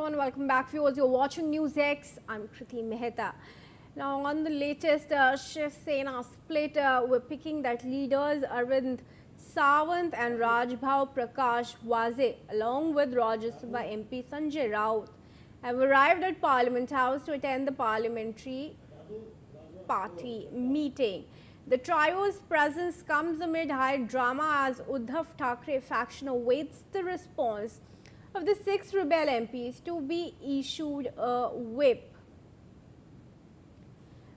Hello and welcome back, viewers. You're watching News X. I'm Kriti Mehta. Now, on the latest Shiv Sena split, we're picking that leaders Arvind Sawant and Rajbhau Prakash Waze, along with Rajya Sabha MP Sanjay Raut, have arrived at Parliament House to attend the parliamentary party meeting. The trio's presence comes amid high drama as Uddhav Thackeray faction awaits the response of the 6 rebel MPs to be issued a whip.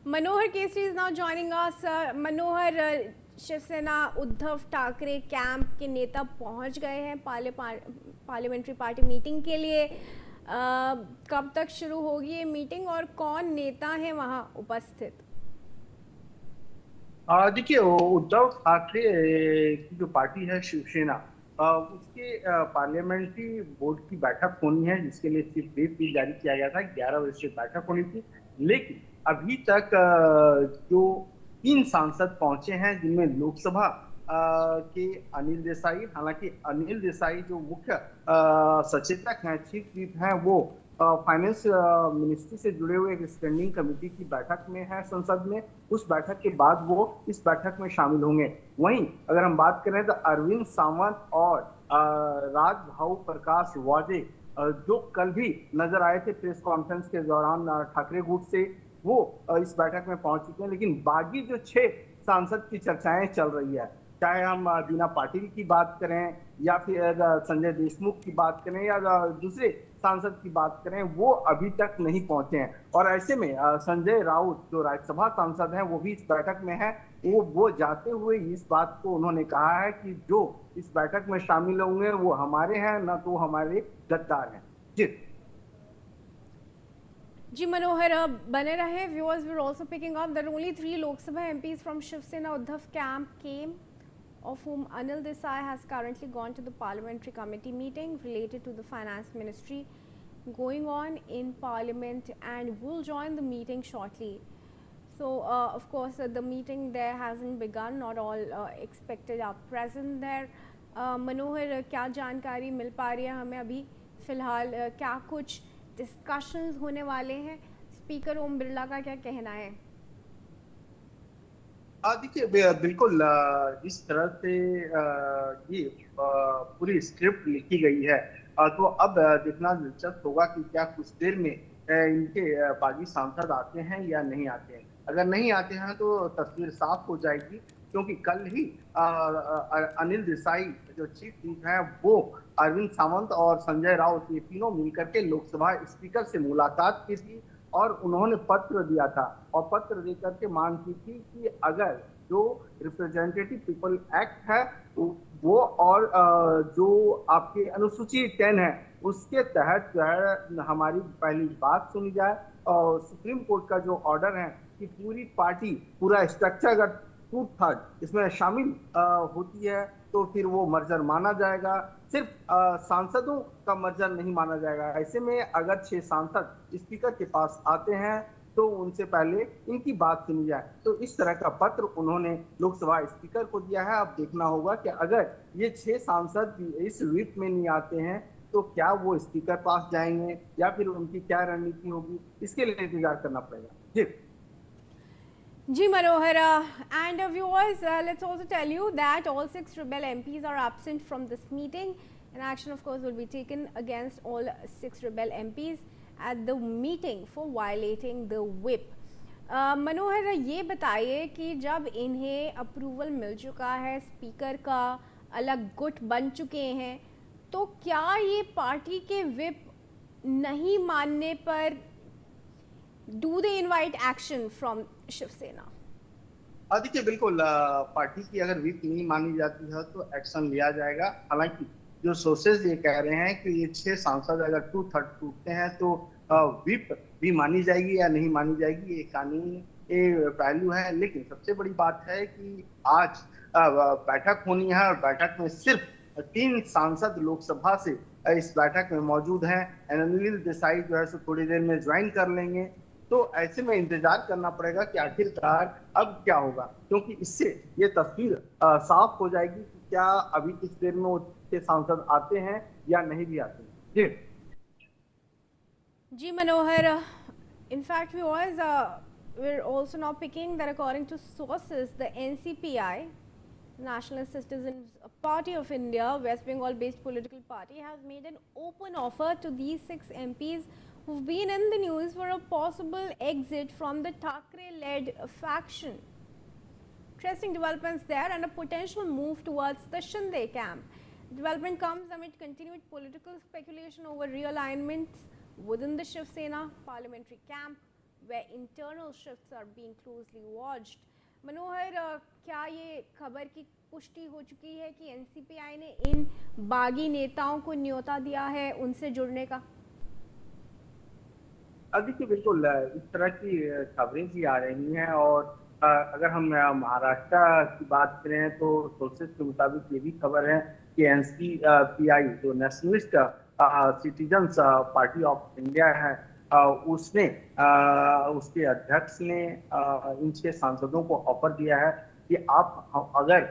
Manohar Kesri is now joining us. Manohar, Shiv Sena Uddhav Thackeray camp के नेता पहुंच गए हैं parliamentary party meeting के लिए। कब तक शुरू होगी ये मीटिंग और कौन नेता है वहां उपस्थित? देखिए, उद्धव ठाकरे की जो पार्टी है शिवसेना, उसके पार्लियामेंट्री बोर्ड की बैठक होनी है, जिसके लिए चीफ व्हिप भी जारी किया गया था। 11 बजे से बैठक होनी थी, लेकिन अभी तक जो 3 सांसद पहुंचे हैं, जिनमें लोकसभा के अनिल देसाई, हालांकि अनिल देसाई जो मुख्य सचेतक हैं, चीफ व्हिप हैं, वो फाइनेंस मिनिस्ट्री से जुड़े हुए एक स्टैंडिंग कमेटी की बैठक में है संसद में। उस बैठक के बाद वो इस बैठक में शामिल होंगे। वहीं अगर हम बात करें तो अरविंद सावंत और राजभाऊ प्रकाश वाजे, जो कल भी नजर आए थे प्रेस कॉन्फ्रेंस के दौरान ठाकरे गुट से, वो इस बैठक में पहुंच चुके हैं। लेकिन बाकी जो 6 सांसद की चर्चाएं चल रही है, चाहे हम बीना पाटिल की बात करें या फिर संजय देशमुख की बात करें या दूसरे सांसद की बात करें, वो अभी तक नहीं पहुंचे हैं। और ऐसे में संजय राउत जो राज्यसभा सांसद हैं, वो भी इस बैठक में है। वो जाते हुए इस बात को उन्होंने कहा है कि जो इस बैठक में शामिल होंगे वो हमारे हैं, न तो हमारे गद्दार हैं। जी मनोहर, बने रहे। Viewers were also picking up that only 3 Lok Sabha MPs from Shiv Sena Uddhav camp came, of whom Anil Desai has currently gone to the parliamentary committee meeting related to the finance ministry going on in parliament and will join the meeting shortly. So of course the meeting there hasn't begun, not all expected are present there. मनोहर, क्या जानकारी मिल पा रही है हमें अभी फिलहाल? क्या कुछ डिस्कशंस होने वाले हैं? स्पीकर ओम बिरला का क्या कहना है? देखिए, बिल्कुल जिस तरह से ये पूरी स्क्रिप्ट लिखी गई है, तो अब देखना दिलचस्प होगा कि क्या कुछ देर में इनके बागी सांसद आते हैं या नहीं आते हैं। अगर नहीं आते हैं तो तस्वीर साफ हो जाएगी, क्योंकि कल ही अनिल देसाई जो चीफ व्हिप हैं, वो अरविंद सावंत और संजय राउत, ये तीनों मिलकर के लोकसभा स्पीकर से मुलाकात की थी और उन्होंने पत्र दिया था और पत्र देकर के मांग की थी कि अगर जो रिप्रेजेंटेटिव पीपल एक्ट है वो और जो आपके अनुसूची 10 है, उसके तहत जो है हमारी पहली बात सुनी जाए। और सुप्रीम कोर्ट का जो ऑर्डर है कि पूरी पार्टी, पूरा स्ट्रक्चर अगर 2/3 इसमें शामिल होती है तो फिर वो मर्जर माना जाएगा, सिर्फ सांसदों का मर्जर नहीं माना जाएगा। ऐसे में अगर 6 सांसद स्पीकर के पास आते हैं तो उनसे पहले इनकी बात सुनी जाए। तो इस तरह का पत्र उन्होंने लोकसभा स्पीकर को दिया है। अब देखना होगा कि अगर ये 6 सांसद इस व्हिप में नहीं आते हैं तो क्या वो स्पीकर पास जाएंगे या फिर उनकी क्या रणनीति होगी, इसके लिए इंतजार करना पड़ेगा। Ji Manohara, and viewers, let's also tell you that all 6 rebel MPs are absent from this meeting, and action of course will be taken against all 6 rebel MPs at the meeting for violating the whip. मनोहर, ये बताइए कि जब इन्हें approval मिल चुका है, speaker का अलग गुट बन चुके हैं, तो क्या ये पार्टी के whip नहीं मानने पर do they invite action from Shiv Sena? देखिए, बिल्कुल पार्टी की अगर व्हिप नहीं मानी जाती है तो एक्शन लिया जाएगा। हालांकि जो सोर्सेज ये कह रहे हैं कि ये 6 सांसद अगर 2/3 टूटते हैं तो व्हिप भी मानी जाएगी या नहीं मानी जाएगी, ये कानूनी पहलू है। लेकिन सबसे बड़ी बात है कि आज बैठक होनी है और बैठक में सिर्फ 3 सांसद लोकसभा से इस बैठक में मौजूद हैं। अनिल देसाई जो है सो थोड़ी देर में ज्वाइन कर लेंगे। तो ऐसे में इंतजार करना पड़ेगा कि आखिरकार अब क्या होगा, क्योंकि इससे ये तस्वीर साफ हो जाएगी कि क्या अभी किस देर में वो 6 सांसद आते हैं या नहीं भी आते हैं। जी Ji Manohar, in fact, we're also now picking that according to sources, the NCPI, National Citizens Party of India, West Bengal-based political party, has made an open offer to these 6 MPs who've been in the news for a possible exit from the Thackeray-led faction. Interesting developments there and a potential move towards the Shinde camp. Development comes amid continued political speculation over realignments within the Shiv Sena parliamentary camp, where internal shifts are being closely watched. मनोहर, क्या ये खबर की पुष्टि हो चुकी है कि NCPI ने इन बागी नेताओं को न्योता दिया है उनसे जुड़ने का? देखिए बिल्कुल इस तरह की खबरें भी आ रही हैं और अगर हम महाराष्ट्र की बात करें तो सोर्सेस के मुताबिक ये भी खबर है कि एनसीपीआई जो nationalist citizens party of India है उसने उसके अध्यक्ष ने इन 6 सांसदों को ऑफर दिया है कि आप अगर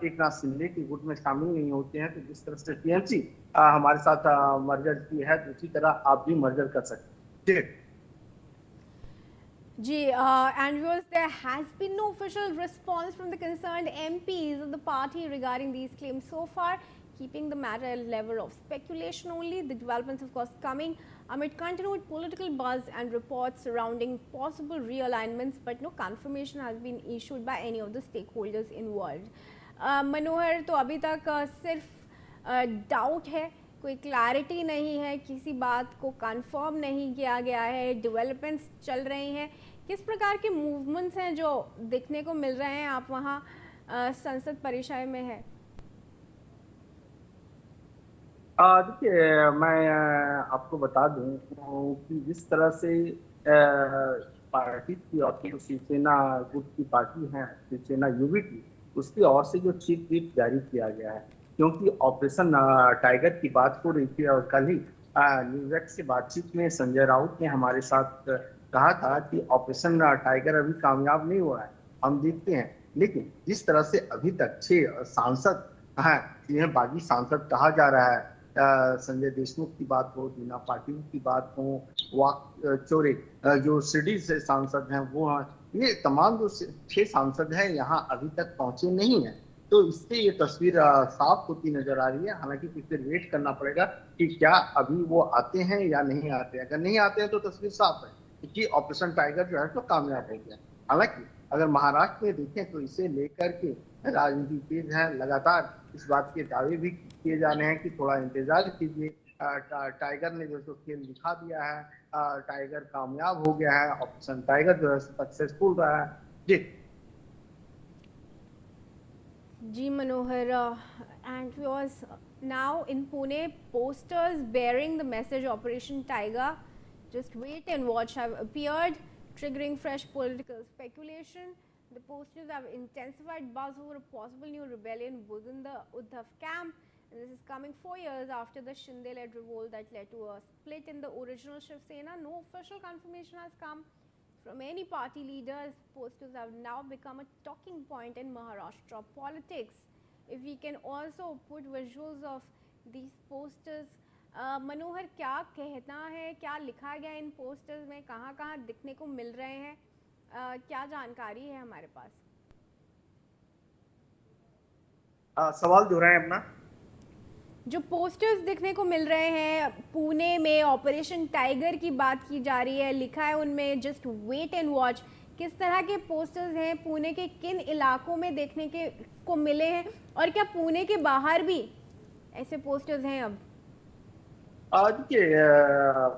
एक नाथ शिंदे की गुट में शामिल नहीं होते हैं तो जिस तरह से टीएमसी हमारे साथ मर्जर की है तो उसी तरह आप भी मर्जर कर सकते हैं। And viewers, there has been no official response from the concerned MPs of the party regarding these claims so far, keeping the matter at a level of speculation only. The developments, of course, coming amid continued political buzz and reports surrounding possible realignments, but no confirmation has been issued by any of the stakeholders involved. मनोहर, तो अभी तक सिर्फ doubt है, कोई clarity नहीं है, किसी बात को कंफर्म नहीं किया गया है, डेवलपमेंट्स चल रही हैं। किस प्रकार के मूवमेंट्स हैं जो देखने को मिल रहे हैं? आप वहाँ संसद परिसर में है। देखिए मैं आपको बता दूं कि जिस तरह से पार्टी की और शिवसेना गुट की पार्टी है शिवसेना यूबीटी, उसकी ओर से जो चीफ व्हिप जारी किया गया है, क्योंकि ऑपरेशन टाइगर की बात हो रही थी और कल ही न्यूज एक्ट से बातचीत में संजय राउत ने हमारे साथ कहा था कि ऑपरेशन टाइगर अभी कामयाब नहीं हुआ है, हम देखते हैं। लेकिन जिस तरह से अभी तक 6 सांसद हैं जिन्हें बागी सांसद कहा जा रहा है, संजय देशमुख की बात हो, दीना पाटिल की बात हो, वाक चोरे जो शिरडी से सांसद हैं वो हैं, ये तमाम जो 6 सांसद हैं यहाँ अभी तक पहुंचे नहीं हैं। तो इससे ये तस्वीर साफ होती नजर आ रही है। हालांकि कुछ देर वेट करना पड़ेगा कि क्या अभी वो आते हैं या नहीं आते हैं। अगर नहीं आते हैं तो तस्वीर साफ है कि ऑपरेशन टाइगर जो है तो कामयाब हो गया। हालांकि अगर महाराष्ट्र में देखें तो इसे लेकर के राजनीति तेज है, लगातार इस बात के दावे भी किए जा रहे हैं कि थोड़ा इंतजार कीजिए, टाइगर ने जो खेल दिखा दिया है, टाइगर कामयाब हो गया है, ऑपरेशन टाइगर जो है सक्सेसफुल रहा है। जी Manohar, and was now in Pune, posters bearing the message Operation Tiger, just wait and watch, have appeared, triggering fresh political speculation. The posters have intensified buzz over a possible new rebellion within the Uddhav camp. And this is coming 4 years after the Shinde-led revolt that led to a split in the original Shiv Sena. No official confirmation has come from any party leaders. Posters have now become a talking point in Maharashtra politics. If we can also put visuals of these posters, मनोहर, क्या कहना है, क्या लिखा गया इन posters में, कहाँ-कहाँ दिखने को मिल रहे हैं, क्या जानकारी है हमारे पास? सवाल दोहराएं अपना। जो पोस्टर्स दिखने को मिल रहे हैं पुणे में, ऑपरेशन टाइगर की बात की जा रही है, लिखा है उनमें जस्ट वेट एंड वॉच। किस तरह के पोस्टर्स हैं, पुणे के किन इलाकों में देखने के को मिले हैं, और क्या पुणे के बाहर भी ऐसे पोस्टर्स हैं अब? देखिए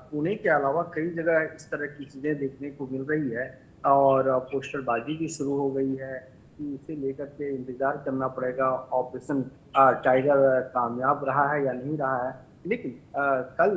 पुणे के अलावा कई जगह इस तरह की चीजें देखने को मिल रही है और पोस्टरबाजी भी शुरू हो गई है कि इसे लेकर के इंतजार करना पड़ेगा ऑपरेशन टाइगर कामयाब रहा है या नहीं रहा है। लेकिन कल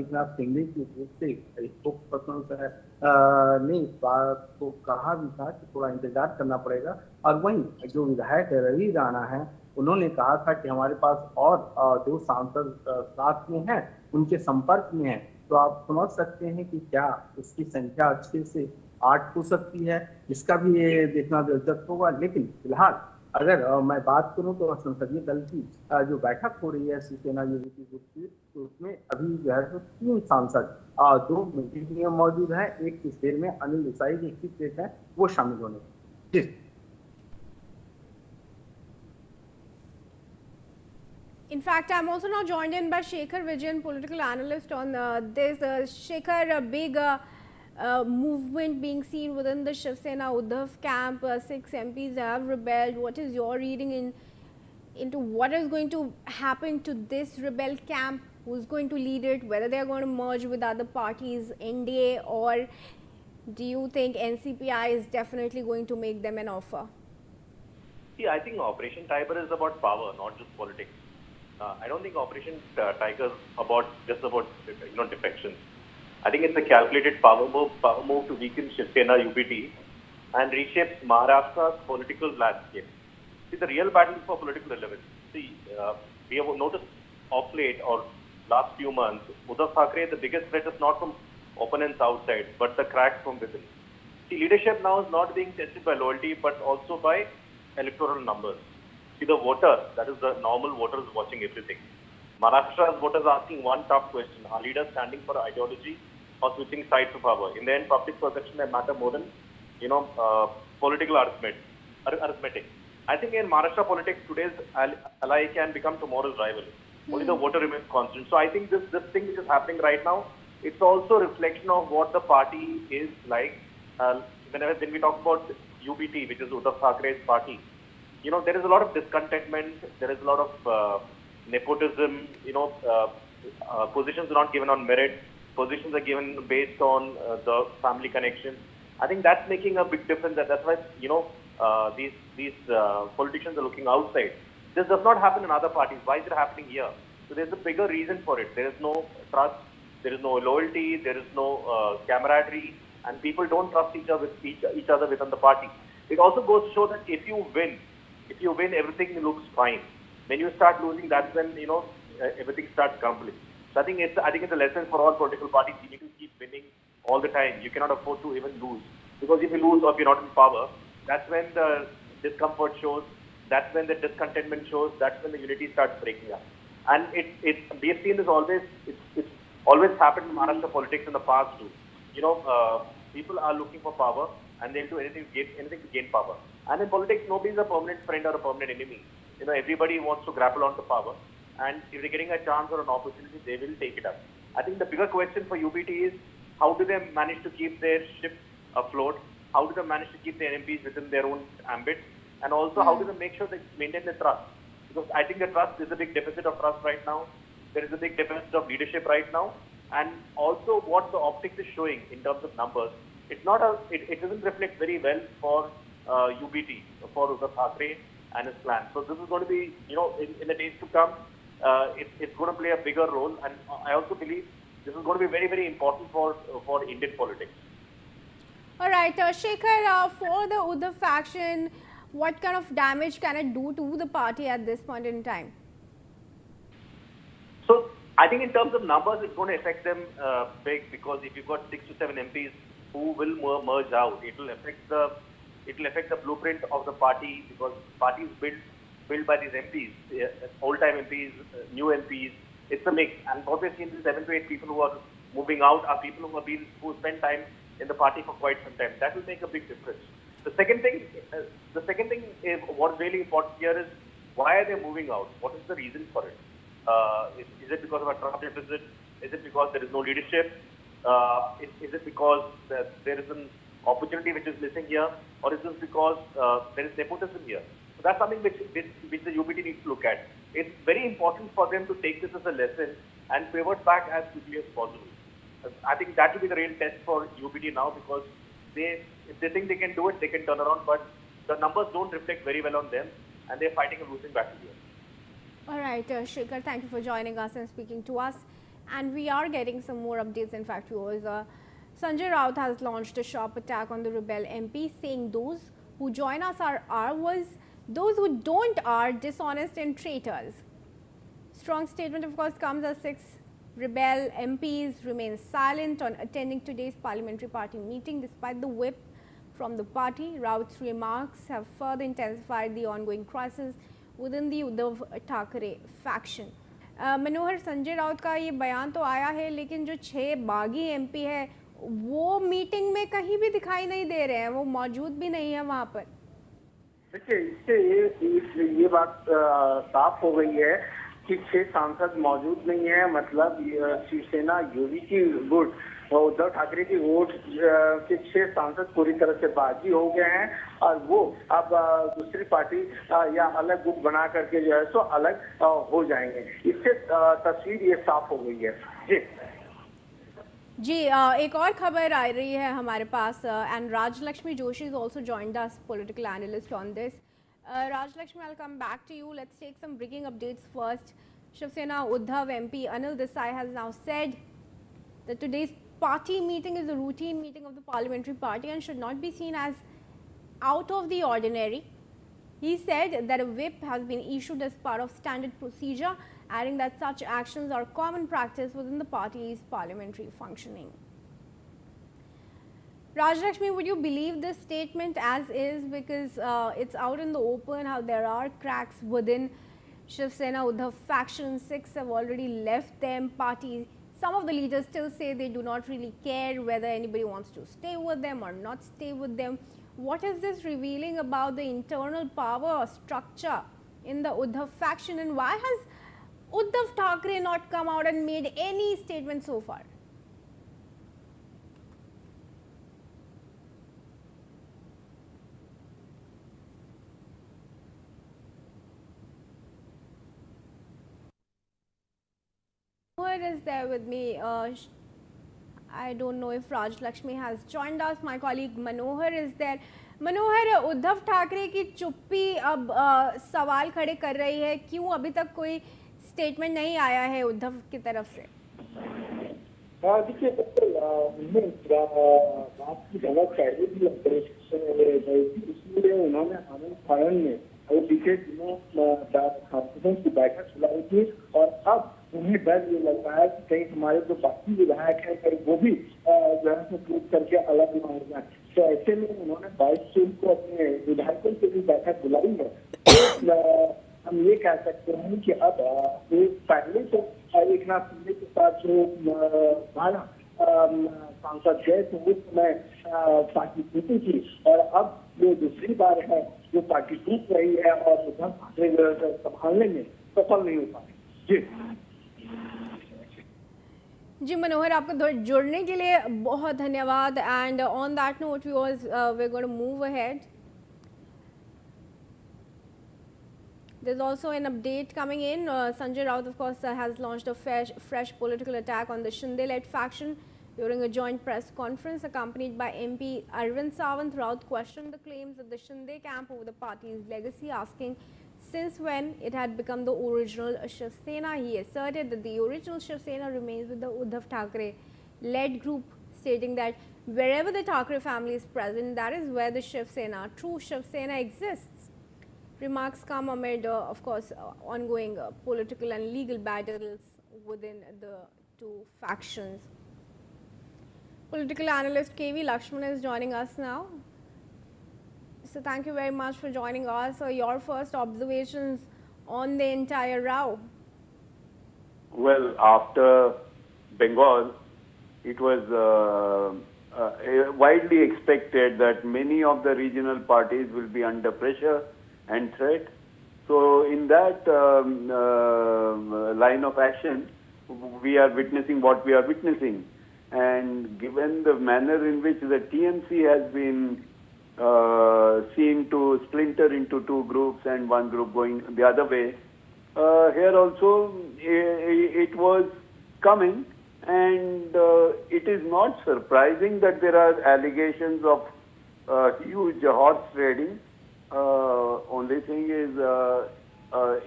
एक नाथ शिंदे की ओर से स्पोक्स पर्सन ने इस बात को कहा भी था कि थोड़ा इंतजार करना पड़ेगा। और वहीं जो विधायक रवि राणा है उन्होंने कहा था कि हमारे पास और 2 सांसद साथ में हैं, उनके संपर्क में हैं। तो आप समझ सकते हैं कि क्या उसकी संख्या 6 से 8 हो सकती है, इसका भी ये देखना दिलचस्प होगा। लेकिन फिलहाल अगर मैं बात करूं तो संसदीय दल की जो बैठक हो रही है शिवसेना यूबीटी गुट की, तो उसमें अभी जो है तो 3 सांसद 2 मीटिंग में मौजूद हैं, एक किस देर में अनिल देसाई जो चीफ गेस्ट हैं वो शामिल होने। जी। In fact, I'm also now joined in by Shekhar Vijayan, political analyst on this. Shekhar, a big movement being seen within the Shiv Sena Uddhav camp. 6 MPs have rebelled. What is your reading into what is going to happen to this rebel camp? Who's going to lead it? Whether they are going to merge with other parties, NDA, or do you think NCPI is definitely going to make them an offer? See, I think Operation Tiger is about power, not just politics. I don't think Operation Tiger is just about defections. I think it's a calculated power move to weaken Shiv Sena UBT and reshape Maharashtra's political landscape. See, the real battle is for political relevance. See, we have noticed of late or last few months, Uddhav Thackeray, the biggest threat is not from opponents outside, but the cracks from within. See, leadership now is not being tested by loyalty, but also by electoral numbers. See, the voter, that is the normal voters watching everything. Maharashtra's voters are asking one tough question: are leaders standing for ideology or switching sides of power? In the end, public perception may matter more than political arithmetic. I think in Maharashtra politics, today's ally can become tomorrow's rival. Only the voter remains constant. So I think this thing which is happening right now, it's also a reflection of what the party is like. When we talk about UBT, which is Uddhav Thakeray's party, there is a lot of discontentment. There is a lot of nepotism. Positions are not given on merit. Positions are given based on the family connection. I think that's making a big difference. That's why these politicians are looking outside. This does not happen in other parties. Why is it happening here? So there's a bigger reason for it. There is no trust. There is no loyalty. There is no camaraderie, and people don't trust each other within the party. It also goes to show that if you win, everything looks fine. When you start losing, that's when everything starts crumbling. So I think it's a lesson for all political parties. You need to keep winning all the time. You cannot afford to even lose, because if you lose or if you're not in power, that's when the discomfort shows. That's when the discontentment shows. That's when the unity starts breaking up. And we have seen this always. It's always happened in Maharashtra politics in the past too. People are looking for power, and they'll do anything to gain power. And in politics, nobody is a permanent friend or a permanent enemy. Everybody wants to grapple onto power, and if they're getting a chance or an opportunity, they will take it up. I think the bigger question for UBT is, how do they manage to keep their ship afloat? How do they manage to keep their MPs within their own ambit? And also, how do they make sure they maintain the trust? Because I think the trust is a big deficit of trust right now. There is a big deficit of leadership right now. And also, what the optics is showing in terms of numbers, it doesn't reflect very well for UBT, for Uddhav Thackeray and his plan. So this is going to be, in the days to come, it's going to play a bigger role. And I also believe this is going to be very, very important for Indian politics. All right, Shekhar, for the Uddhav faction, what kind of damage can it do to the party at this point in time? So I think in terms of numbers, it's going to affect them big, because if you've got 6 to 7 MPs who will merge out, it will affect the blueprint of the party, because party is built by these MPs, old-time MPs, new MPs. It's a mix, and what we've seen, the 7 to 8 people who are moving out are people who spend time in the party for quite some time. That will make a big difference. The second thing is, what's really important here is, why are they moving out? What is the reason for it? Is it because of a trust deficit? Is it because there is no leadership? Is it because there is an opportunity which is missing here? Or is this because there is nepotism here? So that's something which the UBT needs to look at. It's very important for them to take this as a lesson and pivot back as quickly as possible. I think that will be the real test for UBT now, because if they think they can do it, they can turn around, but the numbers don't reflect very well on them, and they're fighting a losing battle here. All right, Shekhar, thank you for joining us and speaking to us. And we are getting some more updates. In fact, Sanjay Raut has launched a sharp attack on the rebel MP, saying those who join us are ours, those who don't are dishonest and traitors. Strong statement, of course, comes as 6 rebel MPs remain silent on attending today's parliamentary party meeting despite the whip from the party. Raut's remarks have further intensified the ongoing crisis within the Uddhav Thackeray faction. मनोहर, संजय राउत का ये बयान तो आया है, लेकिन जो 6 बागी MP है वो मीटिंग में कहीं भी दिखाई नहीं दे रहे हैं, वो मौजूद भी नहीं है वहां पर। देखिए, इससे ये बात साफ हो गई है कि 6 सांसद मौजूद नहीं है। मतलब शिवसेना योगी की गुट और उद्धव ठाकरे की वोट के 6 सांसद पूरी तरह से बागी हो गए हैं और वो अब दूसरी पार्टी या अलग गुट बना करके जो है सो अलग हो जाएंगे। इससे तस्वीर ये साफ हो गई है। जी, एक और खबर आ रही है हमारे पास, and Rajlakshmi Joshi is also joined us, political analyst on this. Rajlakshmi, I'll come back to you. Let's take some breaking updates first. Shiv Sena Uddhav MP Anil Desai has now said that today's party meeting is a routine meeting of the parliamentary party and should not be seen as out of the ordinary. He said that a whip has been issued as part of standard procedure, adding that such actions are common practice within the party's parliamentary functioning. Rajlakshmi, would you believe this statement as is, because it's out in the open how there are cracks within Shiv Sena Uddhav faction? 6 have already left them party. Some of the leaders still say they do not really care whether anybody wants to stay with them or not stay with them. What is this revealing about the internal power structure in the Uddhav faction, and why has Uddhav Thackeray not come out and made any statement so far? Who is there with me? I don't know if Rajlakshmi has joined us. My colleague Manohar is there. Manohar, Uddhav Thackeray की चुप्पी अब सवाल खड़े कर रही है, क्यों अभी तक कोई स्टेटमेंट नहीं आया है उद्धव की तरफ से? देखिए, बात की जगह पहले भी इसलिए उन्होंने आनंद फानन में और बीते दिनों सांसदों की बैठक बुलाई थी और अब उन्हें डर ये लगता है कि कहीं हमारे जो बाकी विधायक हैं कहीं वो भी जो है टूट करके अलग ना हो जाए। तो ऐसे में उन्होंने 22 जून को अपने विधायकों की भी बैठक बुलाई है। तो हम ये कह सकते हैं कि अब पहले तो एक नाथ शिंदे के साथ जो सांसद गए थे उस समय पार्टी टूटी थी और अब जो दूसरी बार है जो पार्टी टूट रही है और उद्धव ठाकरे संभालने में सफल नहीं हो पाए। जी मनोहर, आपको जुड़ने के लिए बहुत धन्यवाद। And on that note we are going to move ahead. There's also an update coming in. Sanjay Raut, of course, has launched a fresh political attack on the Shinde-led faction during a joint press conference accompanied by MP Arvind Sawant. Raut questioned the claims of the Shinde camp over the party's legacy, asking since when it had become the original Shiv Sena. He asserted that the original Shiv Sena remains with the Uddhav Thackeray-led group, stating that wherever the Thackeray family is present, that is where the Shiv Sena, true Shiv Sena, exists. Remarks come amid, of course, ongoing political and legal battles within the two factions. Political analyst KV Lakshman is joining us now. So thank you very much for joining us. So your first observations on the entire row? Well, after Bengal, it was widely expected that many of the regional parties will be under pressure and threat. So in that line of action, we are witnessing what we are witnessing. And given the manner in which the TMC has been seen to splinter into two groups and one group going the other way, here also it was coming, and it is not surprising that there are allegations of huge horse trading. Only thing is,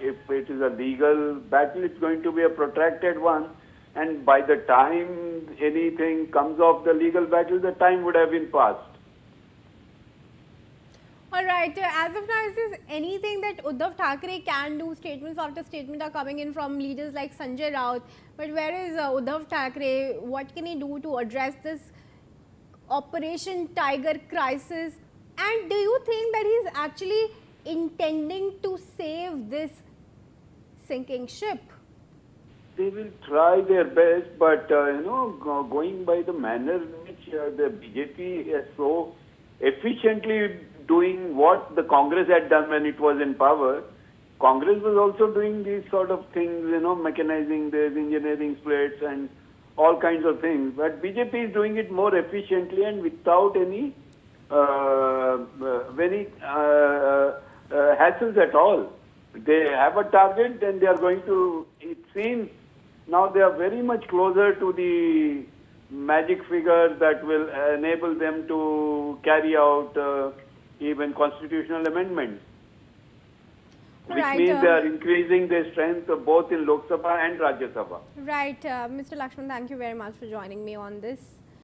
if it is a legal battle, it's going to be a protracted one, and by the time anything comes off the legal battle, the time would have been passed. All right. As of now, is there anything that Uddhav Thackeray can do? Statements after statement are coming in from leaders like Sanjay Raut. But where is Uddhav Thackeray? What can he do to address this Operation Tiger crisis? And do you think that he's actually intending to save this sinking ship? they will try their best, but going by the manner in which the BJP is so efficiently doing what the Congress had done when it was in power. Congress was also doing these sort of things, mechanizing this, engineering splits and all kinds of things. But BJP is doing it more efficiently and without any hassles at all. They have a target and they are going to, it seems now they are very much closer to the magic figure that will enable them to carry out even constitutional amendments. Which Right, means they are increasing their strength both in Lok Sabha and Rajya Sabha. Right, Mr. Lakshman, thank you very much for joining me on this.